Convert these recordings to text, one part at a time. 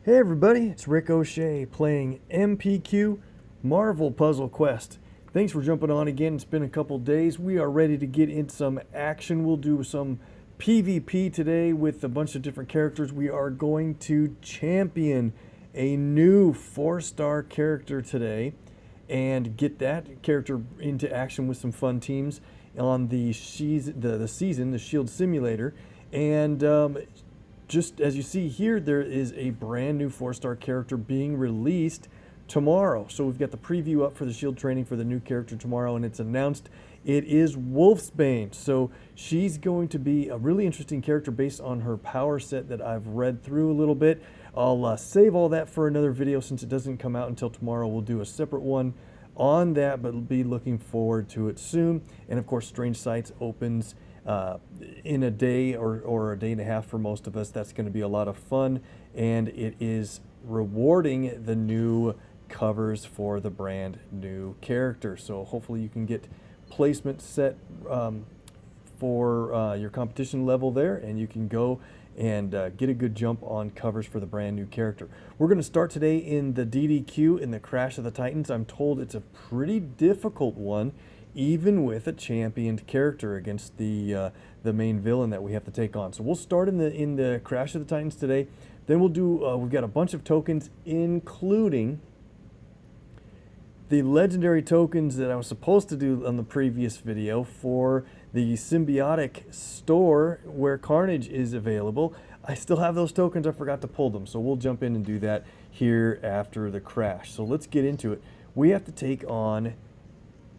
Hey everybody, it's Rick O'Shea playing MPQ Marvel Puzzle Quest. Thanks for jumping on again. It's been a couple days. We are ready to get into some action. We'll do some PvP today with a bunch of different characters. We are going to champion a new 4-star character today and get that character into action with some fun teams on the season, the Shield Simulator. And just as you see here, there is a brand new 4-star character being released tomorrow. So we've got the preview up for the Shield training for the new character tomorrow, and it's announced it is Wolfsbane. So she's going to be a really interesting character based on her power set that I've read through a little bit. I'll save all that for another video since it doesn't come out until tomorrow. We'll do a separate one on that, but be looking forward to it soon. And of course, Strange Sights opens in a day or a day and a half for most of us. That's going to be a lot of fun, and it is rewarding the new covers for the brand new character. So hopefully you can get placement set for your competition level there, and you can go and get a good jump on covers for the brand new character. We're going to start today in the DDQ in the Crash of the Titans. I'm told it's a pretty difficult one, even with a championed character against the main villain that we have to take on. So we'll start in the Crash of the Titans today. Then we'll do we've got a bunch of tokens, including the legendary tokens that I was supposed to do on the previous video for the Symbiotic Store where Carnage is available. I still have those tokens. I forgot to pull them, so we'll jump in and do that here after the crash. So let's get into it. We have to take on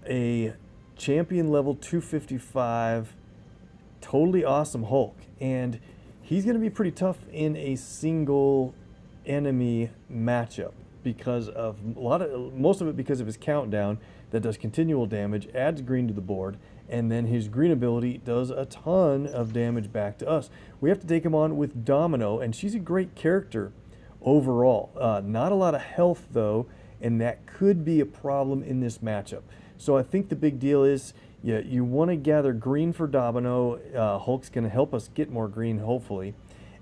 a champion level 255 totally awesome Hulk, and he's going to be pretty tough in a single enemy matchup because of most of it because of his countdown that does continual damage, adds green to the board, and then his green ability does a ton of damage back to us. We have to take him on with Domino, and she's a great character overall. Not a lot of health though, and that could be a problem in this matchup. So I think the big deal is you want to gather green for Domino. Hulk's going to help us get more green, hopefully.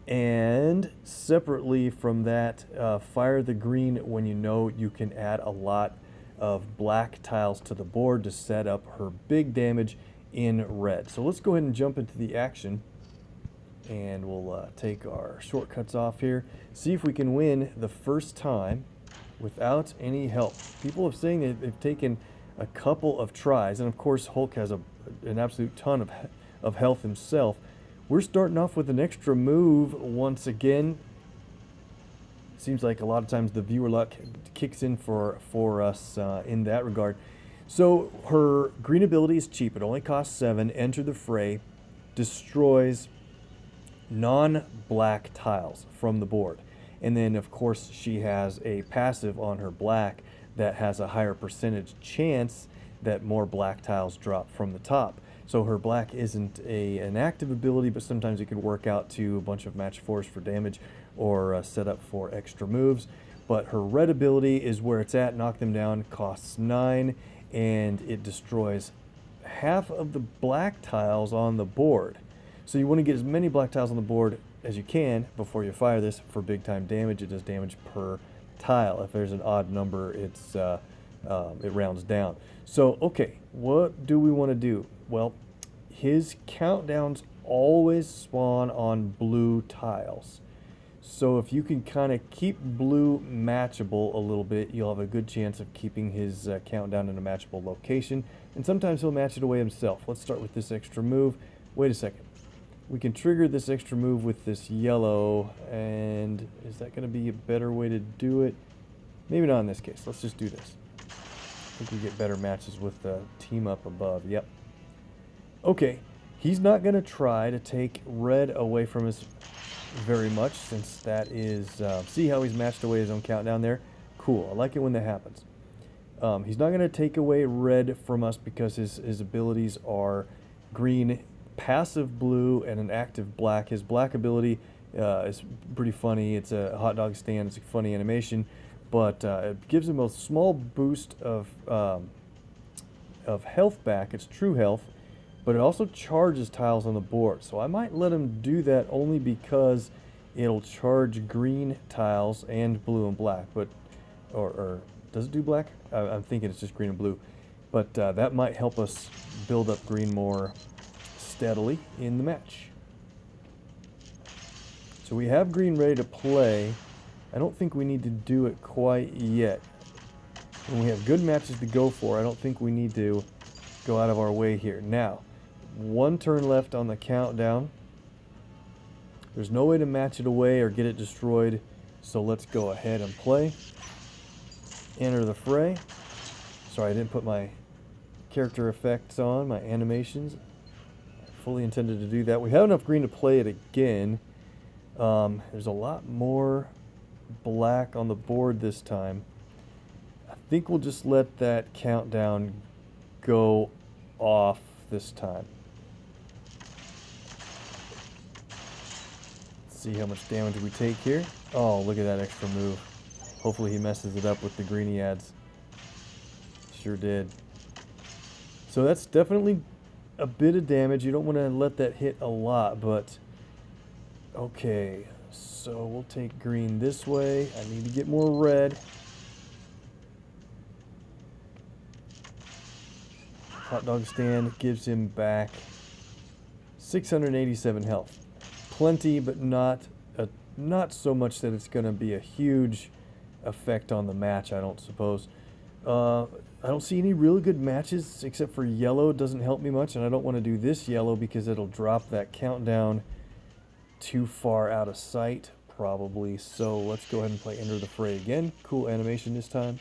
And separately from that, fire the green when you know you can add a lot of black tiles to the board to set up her big damage in red. So let's go ahead and jump into the action, and we'll take our shortcuts off here. See if we can win the first time without any help. People are saying that they've taken a couple of tries, and of course Hulk has an absolute ton of health himself. We're starting off with an extra move once again. Seems like a lot of times the viewer luck kicks in for us in that regard. So her green ability is cheap. It only costs 7. Enter the fray. Destroys non-black tiles from the board. And then of course she has a passive on her black that has a higher percentage chance that more black tiles drop from the top. So her black isn't an active ability, but sometimes it could work out to a bunch of match 4s for damage or set up for extra moves. But her red ability is where it's at. Knock them down, costs 9, and it destroys half of the black tiles on the board. So you want to get as many black tiles on the board as you can before you fire this for big time damage. It does damage per tile. If there's an odd number, it rounds down. So okay, what do we want to do? Well, his countdowns always spawn on blue tiles. So if you can kind of keep blue matchable a little bit, you'll have a good chance of keeping his countdown in a matchable location. And sometimes he'll match it away himself. Let's start with this extra move. Wait a second. We can trigger this extra move with this yellow, and is that going to be a better way to do it? Maybe not in this case. Let's just do this. I think we get better matches with the team up above. Yep. Okay, he's not going to try to take red away from us very much, since that is, see how he's matched away his own countdown there? Cool, I like it when that happens. He's not going to take away red from us because his abilities are green, passive blue, and an active black. His black ability is pretty funny. It's a hot dog stand. It's a funny animation, but it gives him a small boost of health back. It's true health, but it also charges tiles on the board. So I might let him do that only because it'll charge green tiles and blue and black, but or does it do black? I'm thinking it's just green and blue, but that might help us build up green more steadily in the match. So we have green ready to play. I don't think we need to do it quite yet. When we have good matches to go for, I don't think we need to go out of our way here. Now, one turn left on the countdown. There's no way to match it away or get it destroyed, so let's go ahead and play. Enter the fray. Sorry, I didn't put my character effects on, my animations. I fully intended to do that. We have enough green to play it again. There's a lot more black on the board this time. I think we'll just let that countdown go off this time. Let's see how much damage we take here. Oh, look at that extra move. Hopefully he messes it up with the green he adds. Sure did. So that's definitely a bit of damage. You don't want to let that hit a lot, but okay. So we'll take green this way. I need to get more red. Hot dog stand gives him back 687 health. Plenty, but not so much that it's going to be a huge effect on the match, I don't suppose. I don't see any really good matches except for yellow. It doesn't help me much, and I don't want to do this yellow because it'll drop that countdown too far out of sight, probably. So let's go ahead and play Enter the Fray again. Cool animation this time.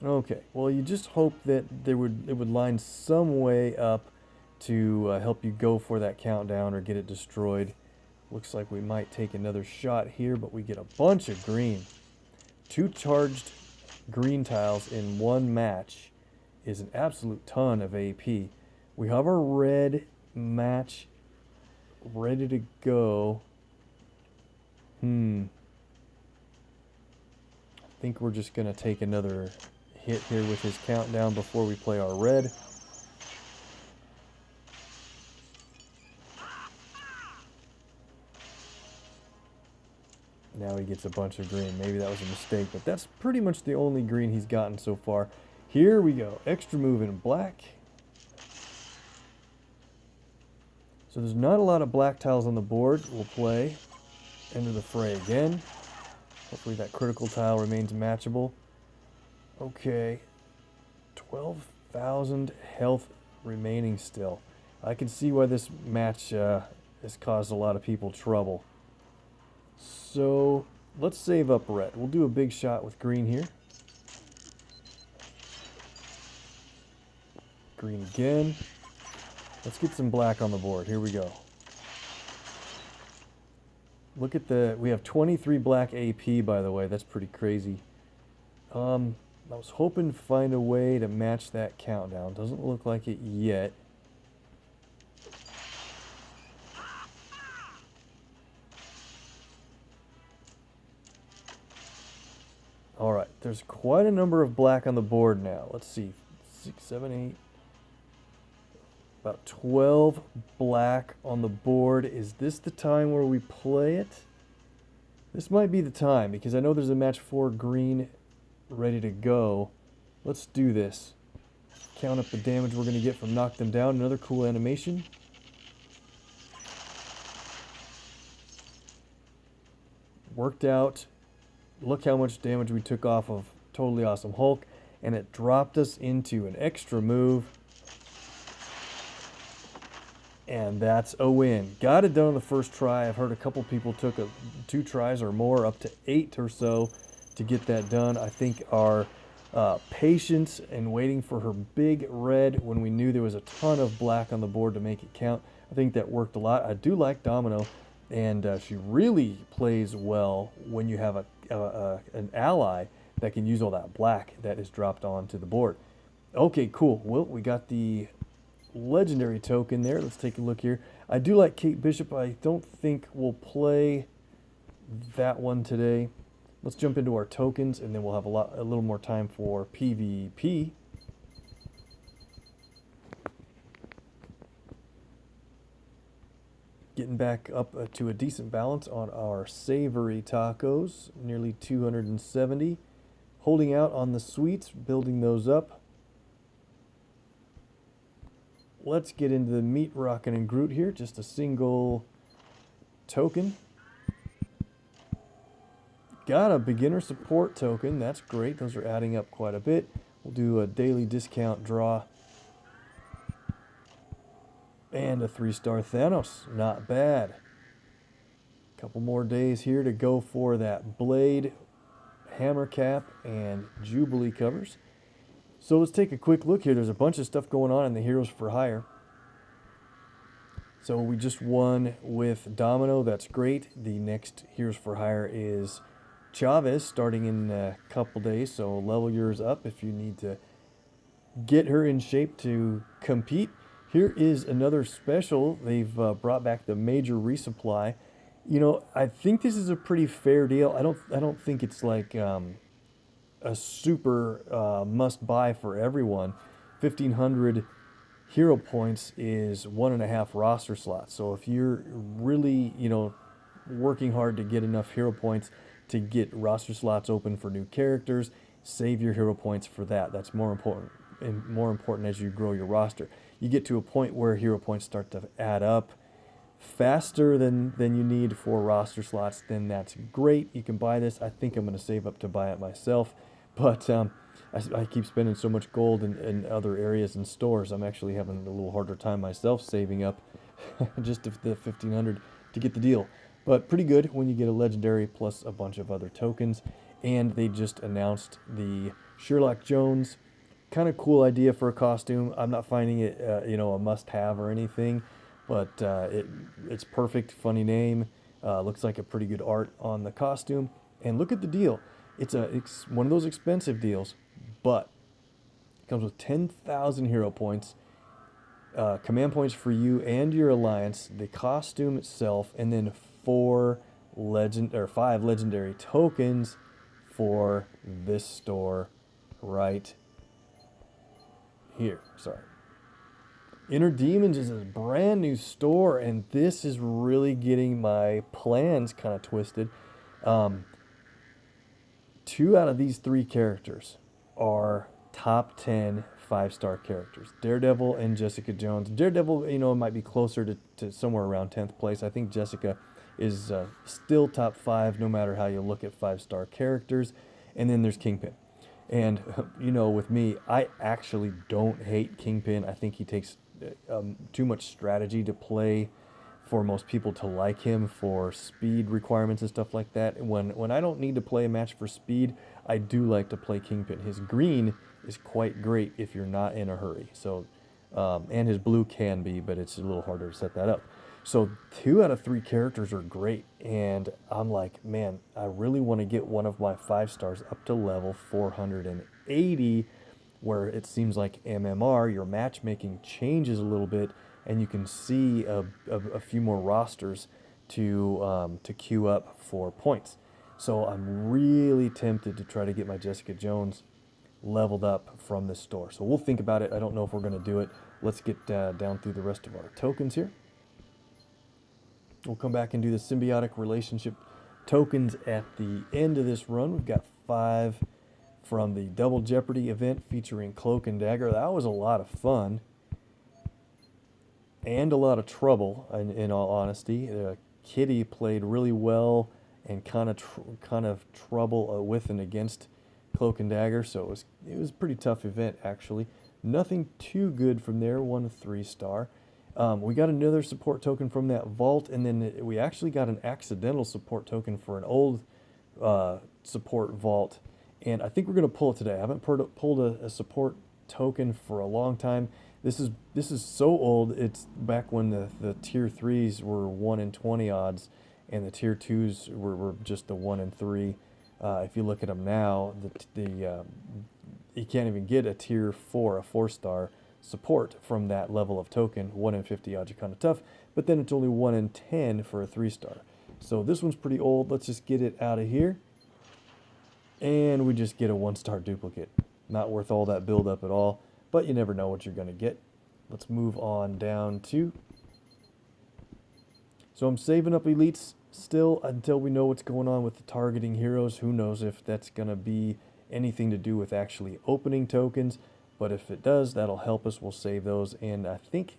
Okay, well, you just hope that it would line some way up to help you go for that countdown or get it destroyed. Looks like we might take another shot here, but we get a bunch of green. 2 charged green tiles in one match is an absolute ton of AP. We have our red match ready to go. I think we're just going to take another hit here with his countdown before we play our red. Now he gets a bunch of green. Maybe that was a mistake, but that's pretty much the only green he's gotten so far. Here we go. Extra move in black. So there's not a lot of black tiles on the board. We'll play Enter the Fray again. Hopefully that critical tile remains matchable. Okay, 12,000 health remaining still. I can see why this match has caused a lot of people trouble. So let's save up red. We'll do a big shot with green here. Green again. Let's get some black on the board. Here we go. Look at we have 23 black AP, by the way. That's pretty crazy. I was hoping to find a way to match that countdown. Doesn't look like it yet. All right, there's quite a number of black on the board now. Let's see, 6, 7, 8. About 12 black on the board. Is this the time where we play it? This might be the time because I know there's a match for green ready to go. Let's do this. Count up the damage we're going to get from Knock Them Down. Another cool animation. Worked out. Look how much damage we took off of Totally Awesome Hulk, and it dropped us into an extra move. And that's a win. Got it done on the first try. I've heard a couple people took 2 tries or more, up to 8 or so, to get that done. I think our patience and waiting for her big red when we knew there was a ton of black on the board to make it count, I think that worked a lot. I do like Domino, and she really plays well when you have an ally that can use all that black that is dropped onto the board. Okay, cool. Well, we got the legendary token there. Let's take a look here. I do like Kate Bishop. I don't think we'll play that one today. Let's jump into our tokens, and then we'll have a little more time for PvP. Getting back up to a decent balance on our savory tacos, nearly 270. Holding out on the sweets, building those up. Let's get into the meat rockin' and Groot here. Just a single token. Got a beginner support token. That's great. Those are adding up quite a bit. We'll do a daily discount draw. And a 3-star Thanos. Not bad. Couple more days here to go for that Blade, Hammer Cap, and Jubilee covers. So let's take a quick look here. There's a bunch of stuff going on in the Heroes for Hire. So we just won with Domino. That's great. The next Heroes for Hire is Chavez starting in a couple days. So level yours up if you need to get her in shape to compete. Here is another special. They've brought back the major resupply. You know, I think this is a pretty fair deal. I don't think it's like a super must buy for everyone. 1,500 hero points is 1.5 roster slots. So if you're really, you know, working hard to get enough hero points to get roster slots open for new characters, save your hero points for that. That's more important, and more important as you grow your roster. You get to a point where hero points start to add up faster than you need for roster slots, then that's great. You can buy this. I think I'm going to save up to buy it myself, but I keep spending so much gold in other areas and stores. I'm actually having a little harder time myself saving up just the 1,500 to get the deal. But pretty good when you get a legendary plus a bunch of other tokens. And they just announced the Sherlock Jones. Kind of cool idea for a costume. I'm not finding it, you know, a must-have or anything, but it's perfect. Funny name. Looks like a pretty good art on the costume. And look at the deal. It's one of those expensive deals, but it comes with 10,000 hero points, command points for you and your alliance, the costume itself, and then 5 legendary tokens for this store right here. Sorry. Inner Demons is a brand new store, and this is really getting my plans kind of twisted. 2 out of these 3 characters are top 10 5-star characters. Daredevil and Jessica Jones. Daredevil, you know, might be closer to somewhere around 10th place. I think Jessica is still top 5 no matter how you look at 5-star characters. And then there's Kingpin. And, you know, with me, I actually don't hate Kingpin. I think he takes too much strategy to play for most people to like him for speed requirements and stuff like that. When I don't need to play a match for speed, I do like to play Kingpin. His green is quite great if you're not in a hurry. So, and his blue can be, but it's a little harder to set that up. So 2 out of 3 characters are great, and I'm like, man, I really want to get one of my 5 stars up to level 480, where it seems like MMR, your matchmaking changes a little bit, and you can see a few more rosters to queue up for points. So I'm really tempted to try to get my Jessica Jones leveled up from this store. So we'll think about it. I don't know if we're going to do it. Let's get down through the rest of our tokens here. We'll come back and do the Symbiotic Relationship tokens at the end of this run. We've got 5 from the Double Jeopardy event featuring Cloak and Dagger. That was a lot of fun and a lot of trouble, in all honesty. Kitty played really well and kind of trouble with and against Cloak and Dagger, so it was a pretty tough event, actually. Nothing too good from there, 1 3-star. We got another support token from that vault, and then we actually got an accidental support token for an old support vault, and I think we're going to pull it today. I haven't pulled a support token for a long time. This is so old. It's back when the tier 3s were 1 in 20 odds, and the tier 2s were just the 1 in 3. If you look at them now, you can't even get a tier 4, a 4-star support from that level of token. 1 in 50 odds are kind of tough, but then it's only 1 in 10 for a 3-star. So this one's pretty old. Let's just get it out of here. And we just get a 1-star duplicate. Not worth all that build up at all, but you never know what you're going to get. Let's move on down to So I'm saving up elites still until we know what's going on with the targeting heroes. Who knows if that's going to be anything to do with actually opening tokens, but if it does, that'll help us. We'll save those, and I think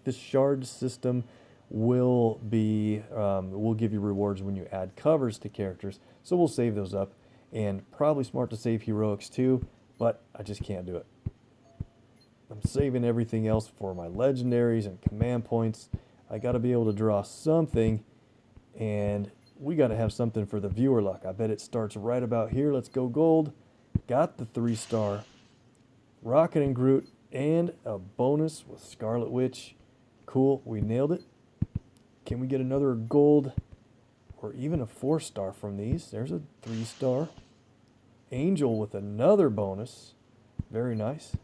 the shard system will be will give you rewards when you add covers to characters, so we'll save those up. And probably smart to save heroics too, but I just can't do it. I'm saving everything else for my legendaries and command points. I got to be able to draw something, and we got to have something for the viewer luck. I bet it starts right about here. Let's go gold. Got the 3-star Rocket and Groot and a bonus with Scarlet Witch. Cool, we nailed it. Can we get another gold or even a 4-star from these? There's a 3-star. Angel with another bonus. Very nice.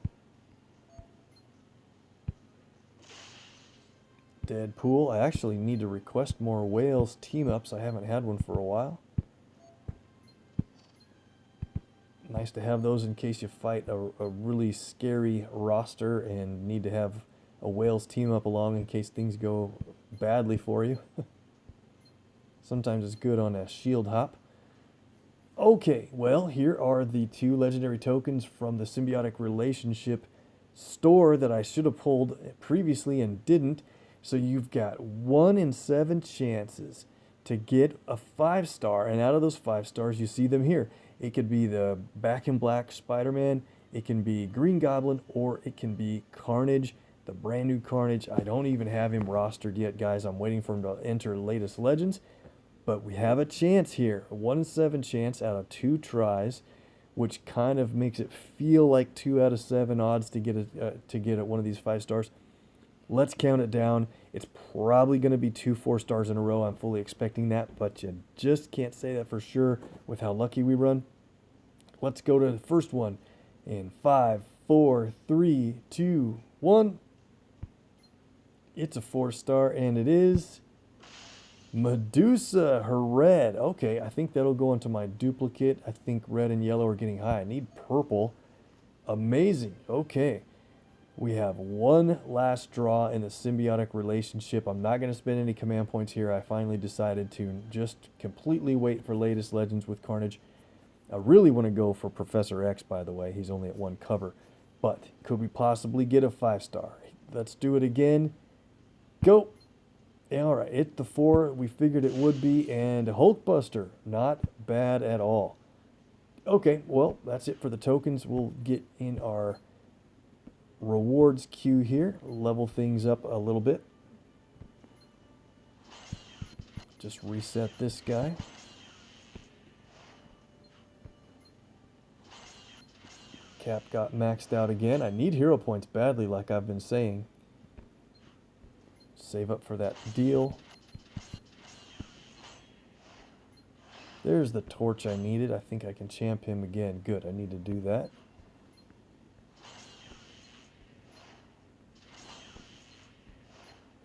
Deadpool. I actually need to request more whales team-ups. I haven't had one for a while. Nice to have those in case you fight a really scary roster and need to have a whales team-up along in case things go badly for you. Sometimes it's good on a shield hop. Okay, well, here are the 2 legendary tokens from the Symbiotic Relationship Store that I should have pulled previously and didn't. So you've got 1 in 7 chances to get a 5-star, and out of those 5 stars, you see them here. It could be the Back in Black Spider-Man, it can be Green Goblin, or it can be Carnage, the brand new Carnage. I don't even have him rostered yet, guys. I'm waiting for him to enter latest Legends. But we have a chance here, a 1 in 7 chance out of 2 tries, which kind of makes it feel like 2 out of 7 odds to get one of these 5 stars. Let's count it down. It's probably going to be 2 4-stars in a row. I'm fully expecting that, but you just can't say that for sure with how lucky we run. Let's go to the first one in 5, 4, 3, 2, 1. It's a 4-star, and it is Medusa, her red. Okay, I think that'll go into my duplicate. I think red and yellow are getting high. I need purple. Amazing. Okay. We have one last draw in the Symbiotic Relationship. I'm not going to spend any command points here. I finally decided to just completely wait for latest Legends with Carnage. I really want to go for Professor X, by the way. He's only at 1 cover. But could we possibly get a 5-star? Let's do it again. Go. All right, it's the 4 we figured it would be, and Hulkbuster. Not bad at all. Okay, well, that's it for the tokens. We'll get in our rewards queue here, level things up a little bit. Just reset this guy. Cap got maxed out again. I need hero points badly, like I've been saying. Save up for that deal. There's the torch I needed. I think I can champ him again. Good, I need to do that.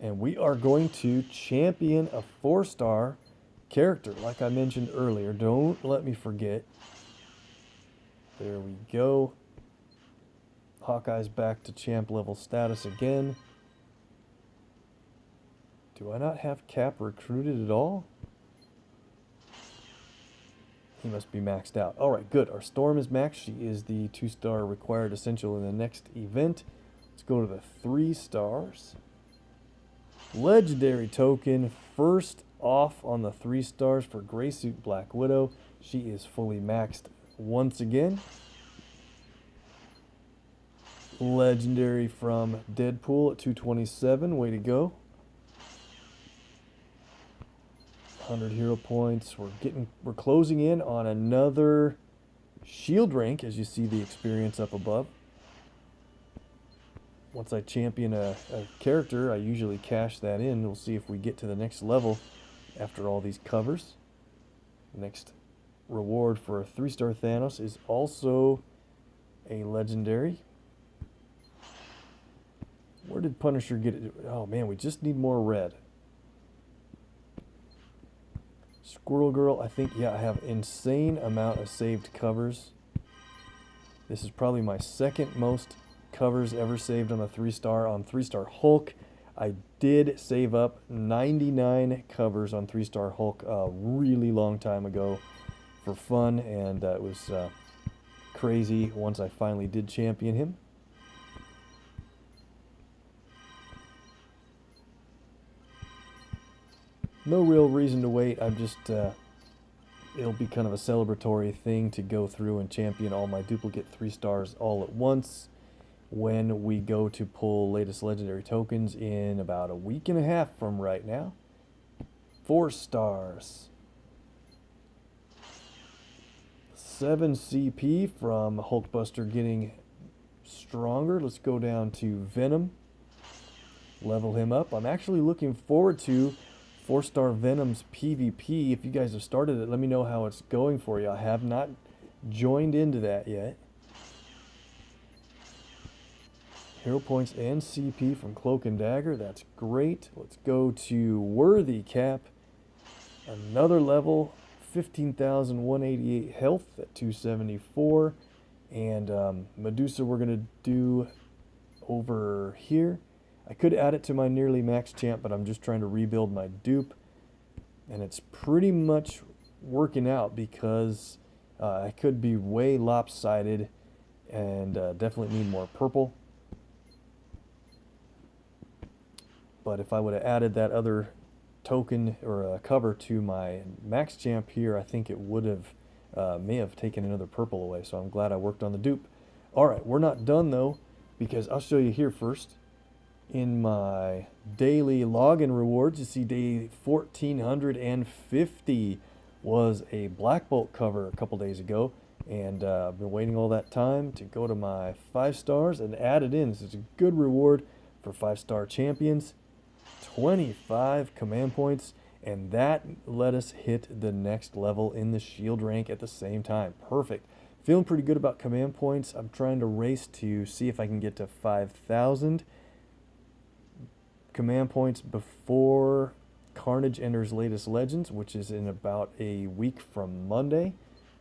And we are going to champion a 4-star character, like I mentioned earlier. Don't let me forget. There we go. Hawkeye's back to champ level status again. Do I not have Cap recruited at all? He must be maxed out. All right, good. Our Storm is maxed. She is the 2-star required essential in the next event. Let's go to the 3 stars. Legendary token, first off on the 3 stars for Graysuit Black Widow. She is fully maxed once again. Legendary from Deadpool at 227. Way to go. 100 hero points. We're closing in on another shield rank, as you see the experience up above. Once I champion a character, I usually cash that in. We'll see if we get to the next level after all these covers. Next reward for a 3-star Thanos is also a legendary. Where did Punisher get it? Oh man, we just need more red. Squirrel Girl, I think, yeah, I have insane amount of saved covers. This is probably my second most covers ever saved on a 3-star. On 3-star Hulk, I did save up 99 covers on 3-star Hulk a really long time ago for fun, and it was crazy once I finally did champion him. No real reason to wait. I'm just, it'll be kind of a celebratory thing to go through and champion all my duplicate 3 stars all at once when we go to pull latest legendary tokens in about a week and a half from right now. 4 stars. 7 CP from Hulkbuster getting stronger. Let's go down to Venom. Level him up. I'm actually looking forward to 4-star Venom's PvP. If you guys have started it, let me know how it's going for you. I have not joined into that yet. Hero points and CP from Cloak and Dagger. That's great. Let's go to Worthy Cap. Another level. 15,188 health at 274. And Medusa we're going to do over here. I could add it to my nearly max champ, but I'm just trying to rebuild my dupe. And it's pretty much working out because I could be way lopsided and definitely need more purple. But if I would have added that other token or cover to my max champ here, I think it would have may have taken another purple away. So I'm glad I worked on the dupe. All right, we're not done though, because I'll show you here first. In my daily login rewards, you see day 1450 was a Black Bolt cover a couple days ago, and I've been waiting all that time to go to my 5 stars and add it in. This is a good reward for 5-star champions. 25 command points, and that let us hit the next level in the shield rank at the same time. Perfect. Feeling pretty good about command points. I'm trying to race to see if I can get to 5,000 command points before Carnage enters latest legends, which is in about a week from Monday.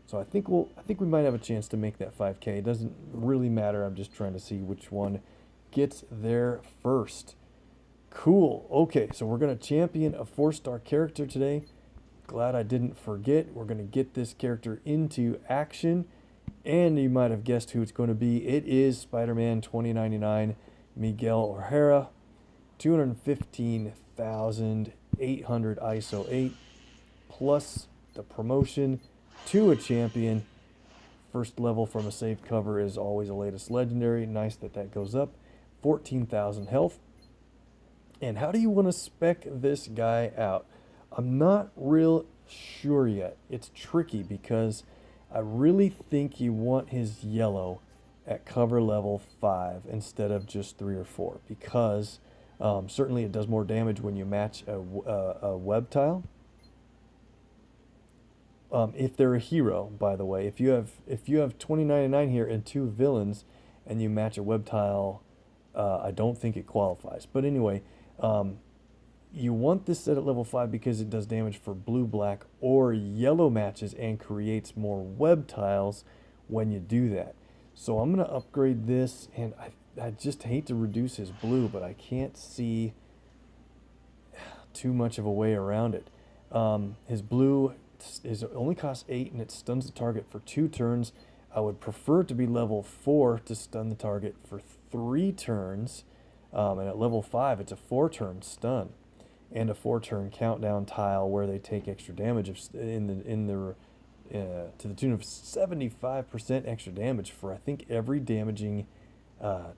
So I think we might have a chance to make that 5K. It doesn't really matter. I'm just trying to see which one gets there first. Cool. Okay, so we're going to champion a 4-star character today. Glad I didn't forget. We're going to get this character into action, and you might have guessed who it's going to be. It is Spider-Man 2099 Miguel O'Hara. 215,800 ISO 8 plus the promotion to a champion. First level from a saved cover is always a latest legendary. Nice that that goes up. 14,000 health. And how do you want to spec this guy out? I'm not real sure yet. It's tricky because I really think you want his yellow at cover level 5 instead of just 3 or 4, because certainly it does more damage when you match a web tile. If they're a hero, by the way, if you have 2099 here and 2 villains and you match a web tile, I don't think it qualifies. But anyway, you want this set at level 5 because it does damage for blue, black, or yellow matches and creates more web tiles when you do that. So I'm going to upgrade this, and I just hate to reduce his blue, but I can't see too much of a way around it. His blue only costs 8 and it stuns the target for 2 turns. I would prefer it to be level 4 to stun the target for 3 turns. And at level 5, it's a 4-turn stun and a 4-turn countdown tile where they take extra damage to the tune of 75% extra damage for I think every damaging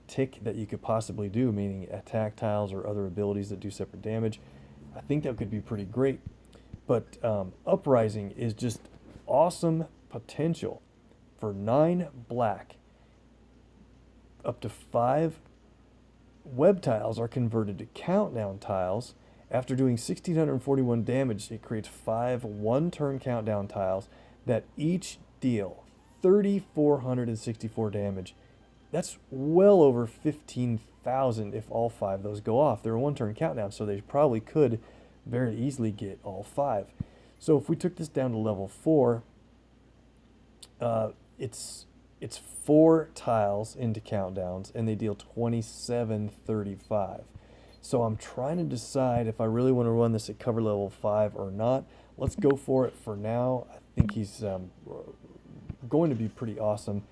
tick that you could possibly do, meaning attack tiles or other abilities that do separate damage. I think that could be pretty great. But Uprising is just awesome potential for 9 black. Up to 5 web tiles are converted to countdown tiles. After doing 1,641 damage, it creates 5 1-turn countdown tiles that each deal 3,464 damage. That's well over 15,000 if all 5 of those go off. They're a 1-turn countdown, so they probably could very easily get all 5. So if we took this down to level 4, it's 4 tiles into countdowns, and they deal 2735. So I'm trying to decide if I really want to run this at cover level 5 or not. Let's go for it for now. I think he's going to be pretty awesome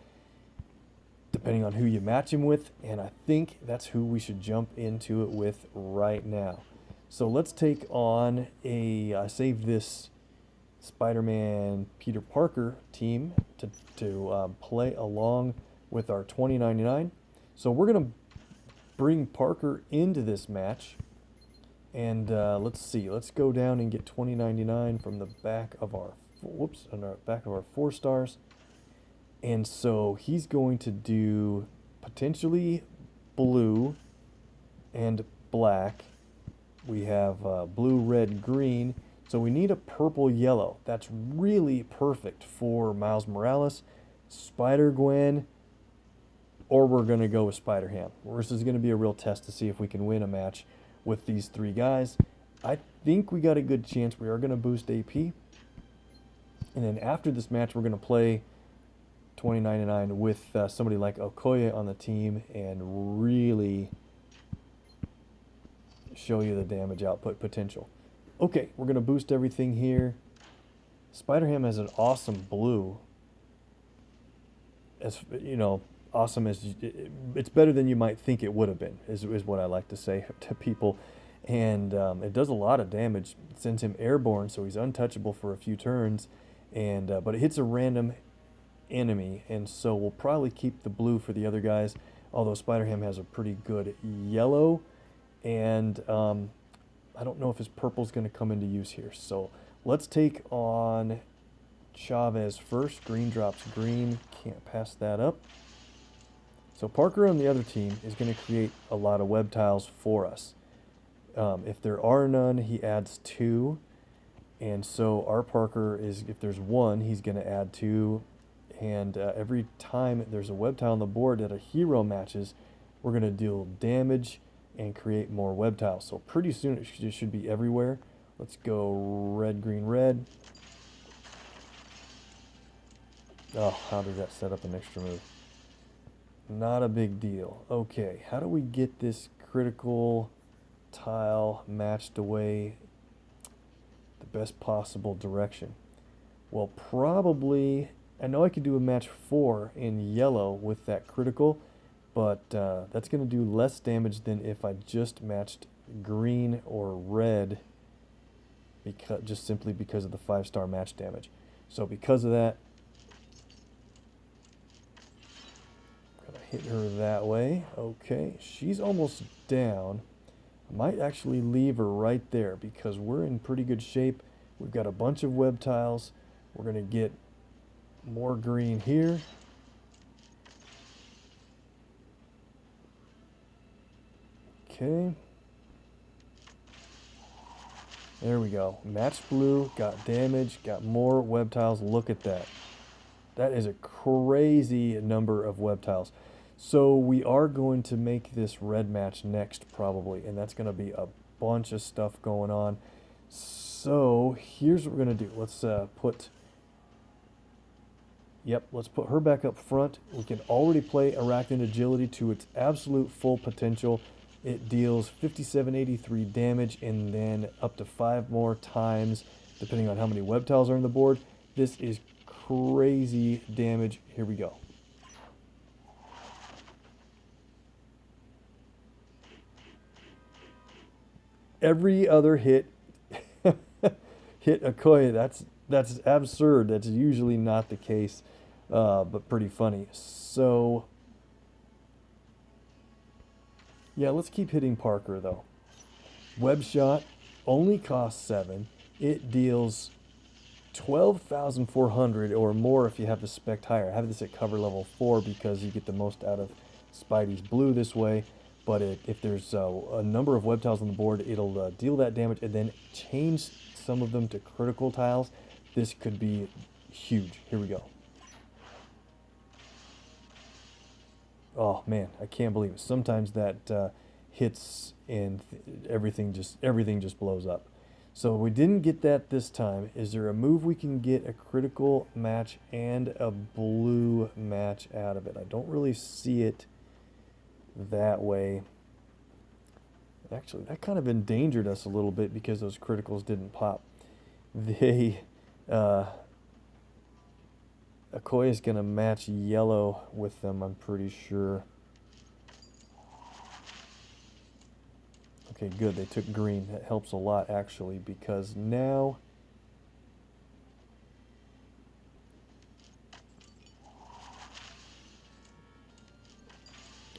depending on who you match him with, and I think that's who we should jump into it with right now. So let's take on I saved this Spider-Man Peter Parker team to play along with our 2099. So we're going to bring Parker into this match, and let's see. Let's go down and get 2099 from the back of our back of our 4 stars. And so he's going to do potentially blue and black. We have blue, red, green. So we need a purple, yellow. That's really perfect for Miles Morales, Spider-Gwen, or we're going to go with Spider-Ham. This is going to be a real test to see if we can win a match with these 3 guys. I think we got a good chance. We are going to boost AP. And then after this match, we're going to play 2099 with somebody like Okoye on the team and really show you the damage output potential. Okay, we're going to boost everything here. Spider-Ham has an awesome blue. As you know, awesome as it's better than you might think it would have been, is what I like to say to people. And it does a lot of damage. It sends him airborne, so he's untouchable for a few turns. And but it hits a random enemy, and so we'll probably keep the blue for the other guys, although Spider-Ham has a pretty good yellow, and I don't know if his purple's going to come into use here. So let's take on Chavez first. Green drops green, can't pass that up. So Parker on the other team is going to create a lot of web tiles for us. If there are none, he adds 2, and so our Parker is, if there's 1, he's going to add 2. And every time there's a web tile on the board that a hero matches, we're going to deal damage and create more web tiles. So pretty soon it should be everywhere. Let's go red, green, red. Oh, how did that set up an extra move? Not a big deal. Okay, how do we get this critical tile matched away the best possible direction? Well, probably... I know I could do a match 4 in yellow with that critical, but that's going to do less damage than if I just matched green or red, just simply because of the 5-star match damage. So because of that, I'm going to hit her that way. Okay, she's almost down. I might actually leave her right there because we're in pretty good shape. We've got a bunch of web tiles. We're going to get more green here. Okay. There we go. Matched blue, got damage, got more web tiles. Look at that. That is a crazy number of web tiles. So we are going to make this red match next probably, and that's going to be a bunch of stuff going on. So here's what we're going to do. Let's let's put her back up front. We can already play Arachnid Agility to its absolute full potential. It deals 5783 damage and then up to 5 more times, depending on how many web tiles are on the board. This is crazy damage. Here we go. Every other hit hit Okoye. That's absurd. That's usually not the case, but pretty funny. So, yeah, let's keep hitting Parker, though. Web Shot only costs 7. It deals 12,400 or more if you have the spec higher. I have this at cover level 4 because you get the most out of Spidey's blue this way. But if there's a number of web tiles on the board, it'll deal that damage and then change some of them to critical tiles. This could be huge. Here we go. Oh man, I can't believe it. Sometimes that hits and everything just blows up. So we didn't get that this time. Is there a move we can get a critical match and a blue match out of it? I don't really see it that way. Actually, that kind of endangered us a little bit because those criticals didn't pop. They, Okoye is going to match yellow with them, I'm pretty sure. Okay, good. They took green. That helps a lot, actually, because now...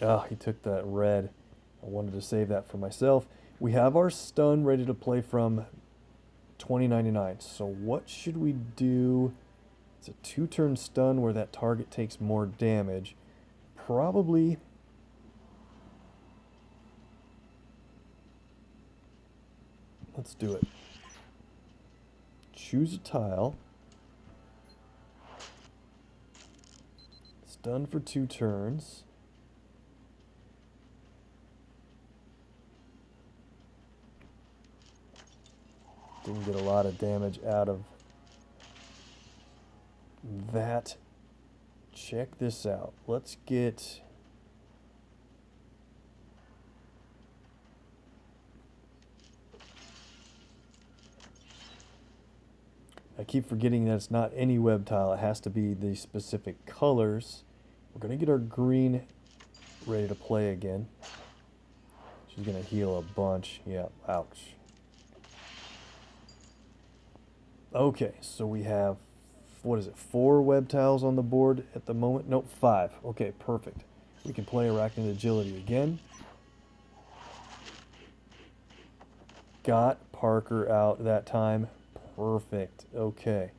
Oh, he took that red. I wanted to save that for myself. We have our stun ready to play from 2099. So what should we do? It's a 2-turn stun where that target takes more damage. Probably... Let's do it. Choose a tile. Stun for 2 turns. Didn't get a lot of damage out of that. Check this out. Let's get... I keep forgetting that it's not any web tile. It has to be the specific colors. We're going to get our green ready to play again. She's going to heal a bunch. Yeah, ouch. Okay, so we have, what is it, 4 web tiles on the board at the moment? Nope, 5. Okay, perfect. We can play Arachnid Agility again. Got Parker out that time. Perfect. Okay.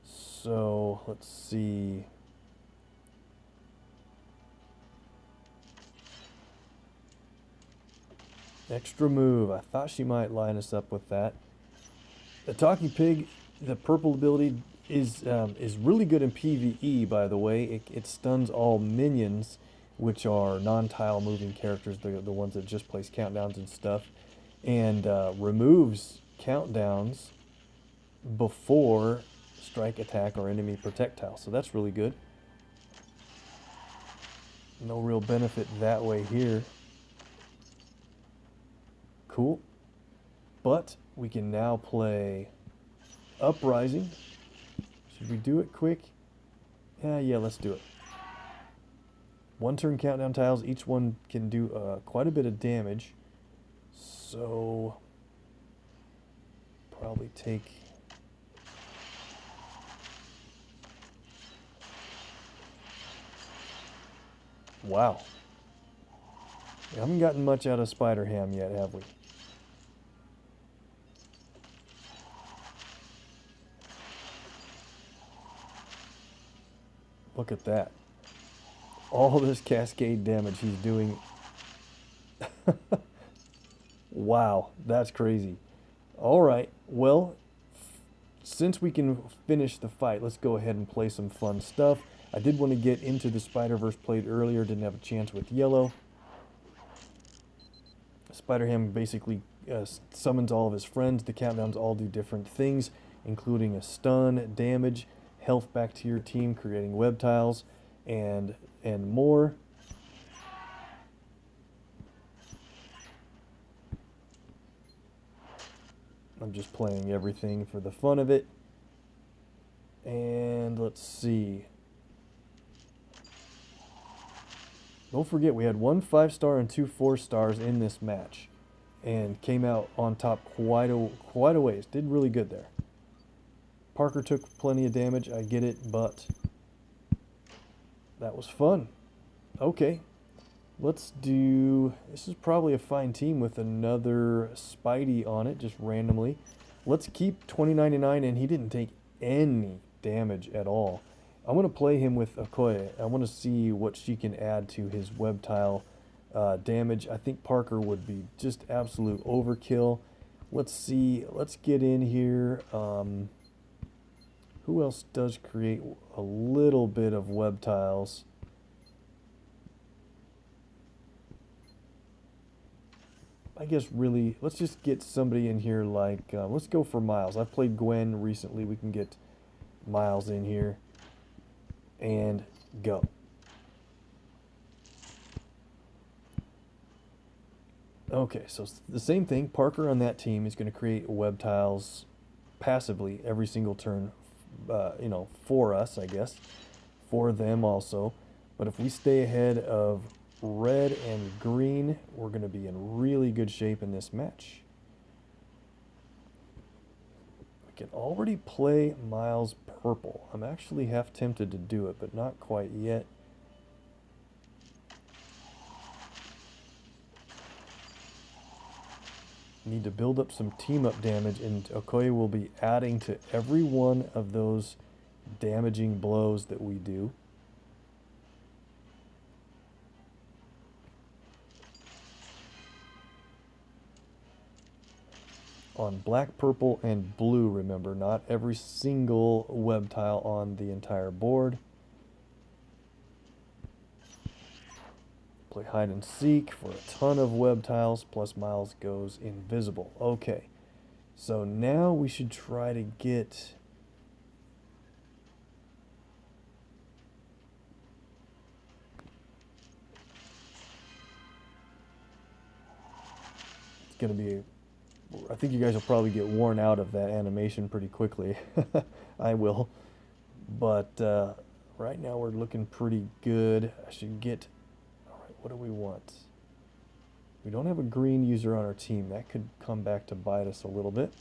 So, let's see. Extra move. I thought she might line us up with that. The Talking Pig, the purple ability, is really good in PvE, by the way. It stuns all minions, which are non-tile moving characters, the ones that just place countdowns and stuff, and removes countdowns before strike, attack, or enemy projectile. So that's really good. No real benefit that way here. Cool. But we can now play Uprising. Should we do it quick? Yeah, let's do it. 1-turn countdown tiles. Each one can do quite a bit of damage. So probably take... Wow. We haven't gotten much out of Spider-Ham yet, have we? Look at that. All this cascade damage he's doing. Wow, that's crazy. All right, well, since we can finish the fight, let's go ahead and play some fun stuff. I did want to get into the Spider-Verse played earlier, didn't have a chance with yellow. Spider-Ham basically summons all of his friends. The countdowns all do different things, including a stun, damage, health back to your team, creating web tiles, and more. I'm just playing everything for the fun of it. And let's see. Don't forget, we had 1 5-star and 2 4-stars in this match, and came out on top quite a ways. Did really good there. Parker took plenty of damage, I get it, but that was fun. Okay, let's do... This is probably a fine team with another Spidey on it, just randomly. Let's keep 2099, and he didn't take any damage at all. I'm going to play him with Okoye. I want to see what she can add to his web tile damage. I think Parker would be just absolute overkill. Let's see. Let's get in here. Who else does create a little bit of web tiles? I guess really, let's just get somebody in here like, let's go for Miles. I've played Gwen recently. We can get Miles in here. And go. Okay, so it's the same thing. Parker on that team is going to create web tiles passively every single turn, you know, for us, I guess, for them also. But if we stay ahead of red and green, we're going to be in really good shape in this match. We can already play Miles purple. I'm actually half tempted to do it, but not quite yet. Need to build up some team up damage, and Okoye will be adding to every one of those damaging blows that we do. On black, purple, and blue, remember, not every single web tile on the entire board. Play hide and seek for a ton of web tiles, plus Miles goes invisible. Okay, so now we should try to get... It's going to be... I think you guys will probably get worn out of that animation pretty quickly. I will. But right now we're looking pretty good. I should get... Alright, what do we want? We don't have a green user on our team. That could come back to bite us a little bit.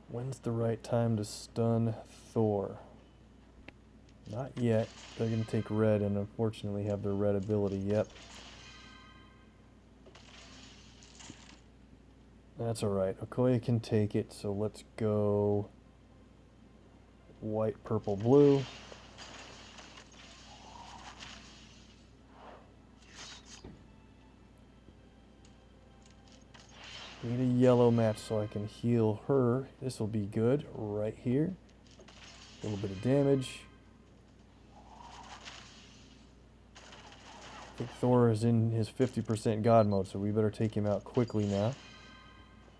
When's the right time to stun Thor? Not yet. They're going to take red and unfortunately have their red ability. Yep. That's alright. Okoye can take it, so let's go white, purple, blue. Need a yellow match so I can heal her. This will be good right here. A little bit of damage. I think Thor is in his 50% God mode, so we better take him out quickly now.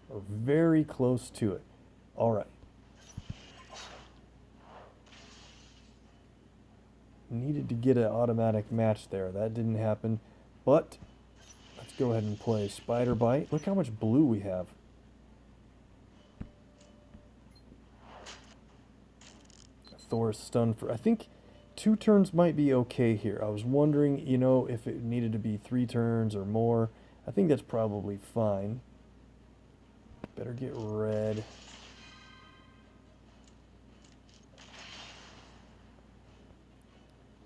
We're very close to it. Alright. Needed to get an automatic match there. That didn't happen. But let's go ahead and play Spider Bite. Look how much blue we have. Thor is stunned for... I think 2 turns might be okay here. I was wondering, you know, if it needed to be 3 turns or more. I think that's probably fine. Better get red.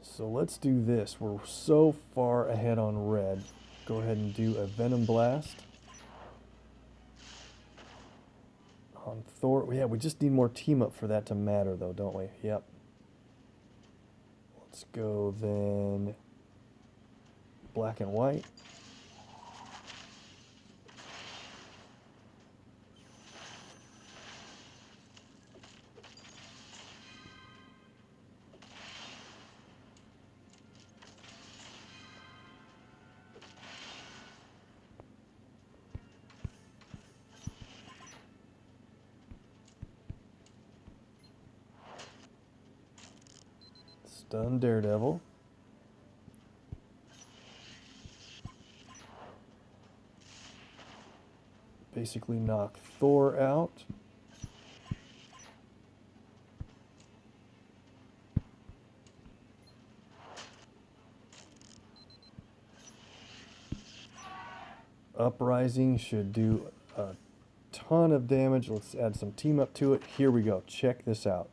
So let's do this. We're so far ahead on red. Go ahead and do a Venom Blast. On Thor, yeah, we just need more team up for that to matter though, don't we? Yep. Let's go then black and white. Stun Daredevil. Basically knock Thor out. Uprising should do a ton of damage. Let's add some team up to it. Here we go. Check this out.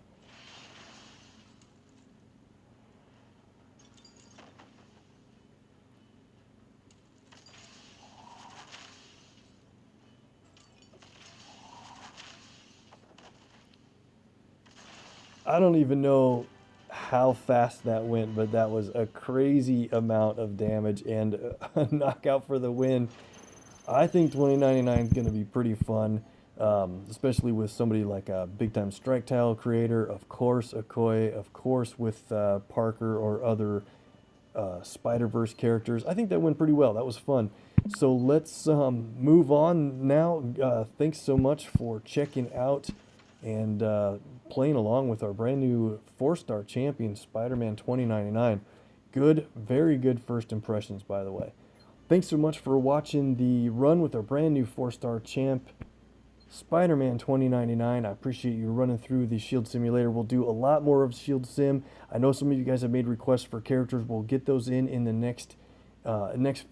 I don't even know how fast that went, but that was a crazy amount of damage and a knockout for the win. I think 2099 is going to be pretty fun. especially with somebody like a Big Time Strike Tile creator, of course, Okoye, of course, with Parker or other Spider-Verse characters. I think that went pretty well. That was fun. So let's move on now. Thanks so much for checking out and playing along with our brand new 4-star champion, Spider-Man 2099. Good, very good first impressions, by the way. Thanks so much for watching the run with our brand new 4-star champ, Spider-Man 2099. I appreciate you running through the Shield Simulator. We'll do a lot more of Shield Sim. I know some of you guys have made requests for characters. We'll get those in the next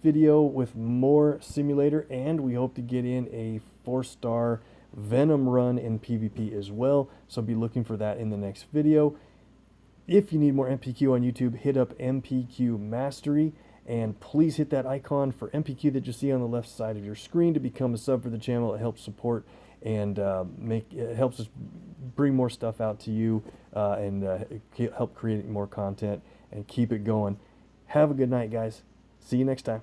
video with more Simulator, and we hope to get in a 4-star Venom run in PvP as well. So be looking for that in the next video. If you need more MPQ on YouTube, hit up MPQ Mastery. And please hit that icon for MPQ that you see on the left side of your screen to become a sub for the channel. It helps support and it helps us bring more stuff out to you and help create more content and keep it going. Have a good night, guys. See you next time.